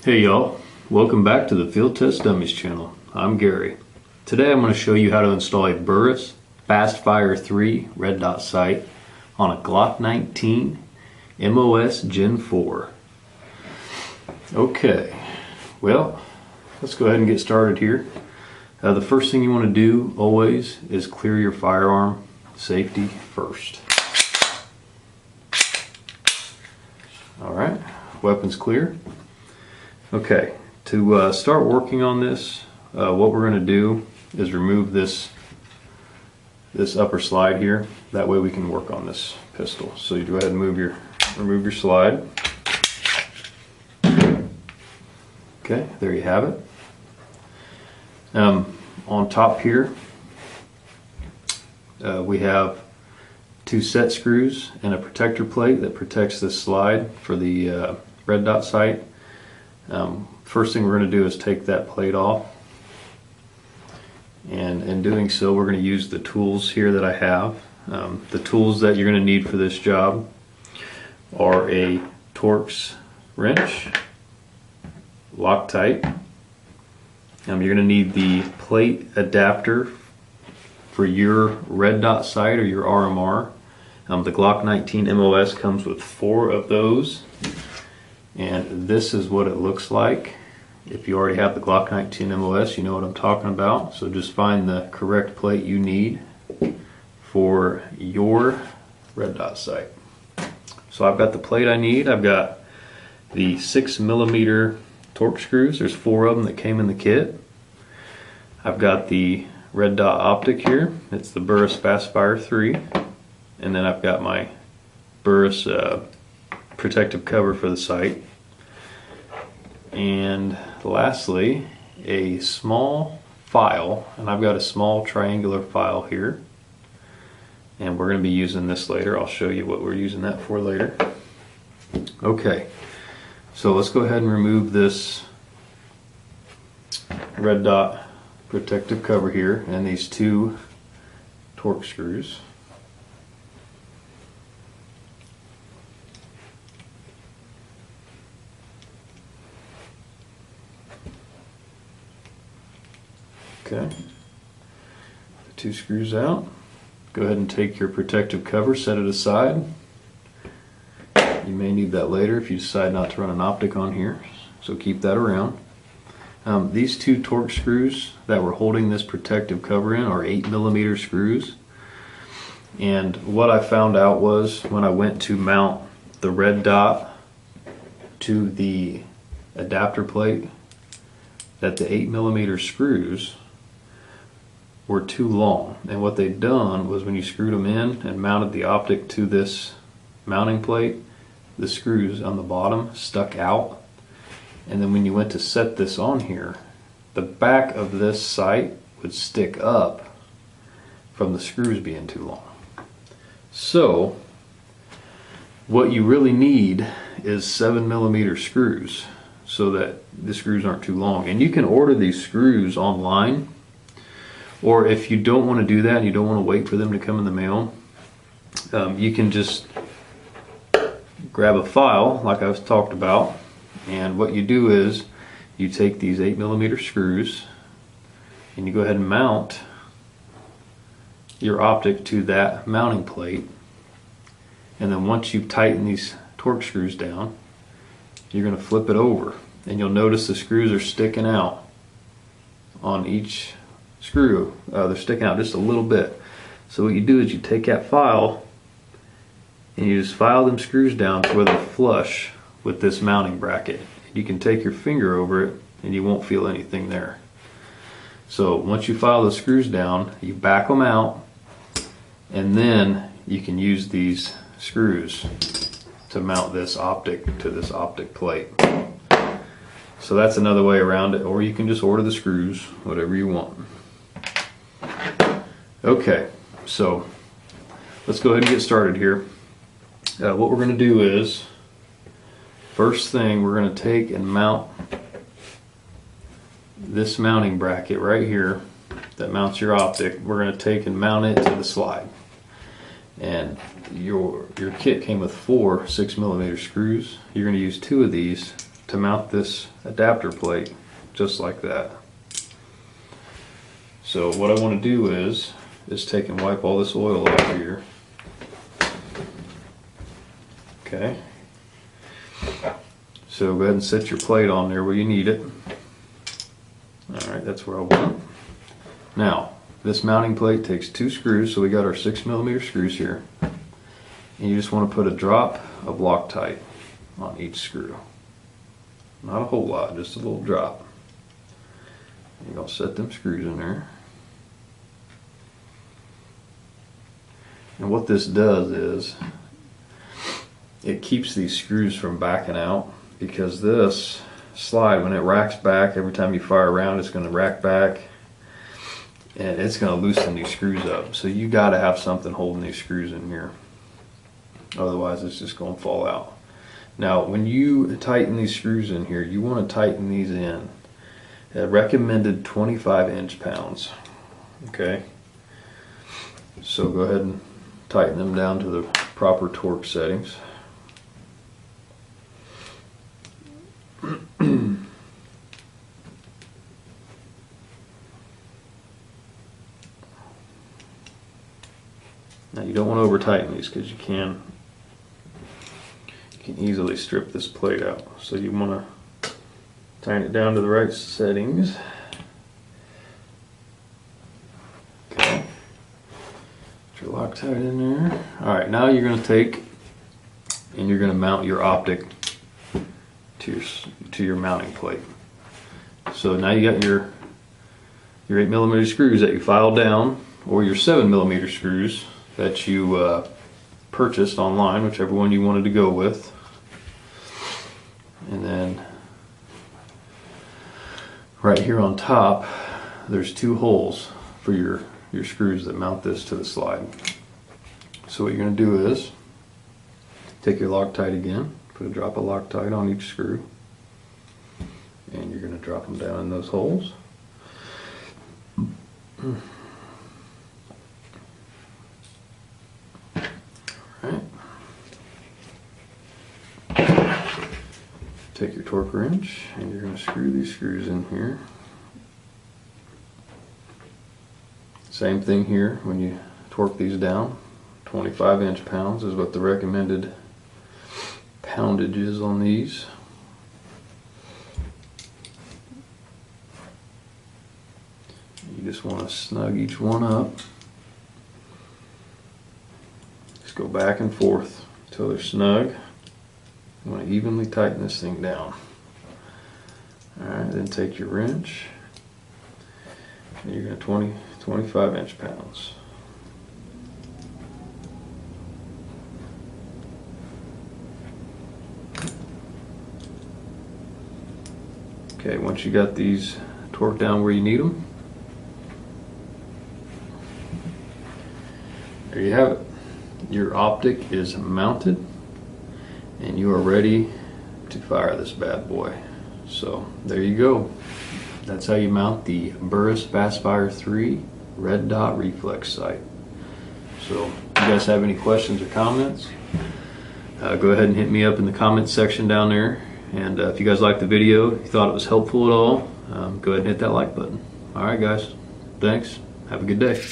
Hey y'all, welcome back to the Field Test Dummies channel. I'm Gary. Today I'm going to show you how to install a Burris FASTFIRE 3 red dot sight on a Glock 19 MOS Gen 4. Okay, well, let's go ahead and get started here. The first thing you want to do always is clear your firearm. Safety first. Alright, weapon's clear. Okay, to start working on this, what we're going to do is remove this upper slide here. That way we can work on this pistol. So you go ahead and remove your slide. Okay, there you have it. On top here, we have 2 set screws and a protector plate that protects this slide for the red dot sight. First thing we're going to do is take that plate off, and in doing so we're going to use the tools here that I have. The tools that you're going to need for this job are a Torx wrench, Loctite. You're going to need the plate adapter for your red dot sight or your RMR. The Glock 19 MOS comes with 4 of those. And this is what it looks like. If you already have the Glock 19 MOS, you know what I'm talking about. So just find the correct plate you need for your red dot sight. So I've got the plate I need. I've got the 6mm Torx screws. There's 4 of them that came in the kit. I've got the red dot optic here. It's the Burris FASTFIRE 3. And then I've got my Burris protective cover for the sight, and lastly a small file, and I've got a small triangular file here, and we're going to be using this later. I'll show you what we're using that for later. Okay, so let's go ahead and remove this red dot protective cover here and these 2 Torx screws. Okay, the 2 screws out. Go ahead and take your protective cover, set it aside. You may need that later if you decide not to run an optic on here, so keep that around. These 2 Torx screws that we're holding this protective cover in are 8mm screws. And what I found out was when I went to mount the red dot to the adapter plate that the 8mm screws were too long, and what they'd done was when you screwed them in and mounted the optic to this mounting plate, the screws on the bottom stuck out, and then when you went to set this on here, the back of this sight would stick up from the screws being too long. So what you really need is 7mm screws so that the screws aren't too long, and you can order these screws online. Or if you don't want to do that and you don't want to wait for them to come in the mail, you can just grab a file like I've talked about, and what you do is you take these 8mm screws and you go ahead and mount your optic to that mounting plate, and then once you tighten these Torx screws down, you're going to flip it over, and you'll notice the screws are sticking out on each screw. They're sticking out just a little bit. So what you do is you take that file and you just file them screws down to where they're flush with this mounting bracket. You can take your finger over it and you won't feel anything there. So once you file the screws down, you back them out, and then you can use these screws to mount this optic to this optic plate. So that's another way around it, or you can just order the screws, whatever you want. Okay, so let's go ahead and get started here. What we're going to do is, first thing, we're going to take and mount this mounting bracket right here that mounts your optic. We're going to take and mount it to the slide. And your kit came with 4 6mm screws. You're going to use 2 of these to mount this adapter plate just like that. So what I want to do is take and wipe all this oil off here. Okay. So go ahead and set your plate on there where you need it. Alright, that's where I want it. Now, this mounting plate takes 2 screws, so we got our 6mm screws here. And you just want to put a drop of Loctite on each screw. Not a whole lot, just a little drop. You're going to set them screws in there. And what this does is it keeps these screws from backing out, because this slide, when it racks back, every time you fire around, it's going to rack back and it's going to loosen these screws up. So you got to have something holding these screws in here, otherwise it's just going to fall out. Now when you tighten these screws in here, you want to tighten these in at recommended 25 inch-pounds. Okay, so go ahead and tighten them down to the proper torque settings. Now you don't want to over tighten these, because you can easily strip this plate out. So you want to tighten it down to the right settings. Okay. Put your Loctite in there. Alright, now you're going to take and you're going to mount your optic to your mounting plate. So now you got your 8mm screws that you filed down, or your 7mm screws that you purchased online, whichever one you wanted to go with. And then right here on top, there's 2 holes for your screws that mount this to the slide. So what you're going to do is take your Loctite again, put a drop of Loctite on each screw, and you're going to drop them down in those holes. Alright. Take your torque wrench and you're going to screw these screws in here. Same thing here, when you torque these down, 25 inch-pounds is what the recommended poundage is on these. You just want to snug each one up. Just go back and forth until they're snug. You want to evenly tighten this thing down. Alright, then take your wrench and you're going to 25 inch-pounds. Okay, once you got these torqued down where you need them, there you have it. Your optic is mounted and you are ready to fire this bad boy. So there you go. That's how you mount the Burris FASTFIRE 3 red dot reflex sight. So if you guys have any questions or comments, go ahead and hit me up in the comments section down there. And if you guys liked the video, if you thought it was helpful at all, go ahead and hit that like button. Alright guys, thanks. Have a good day.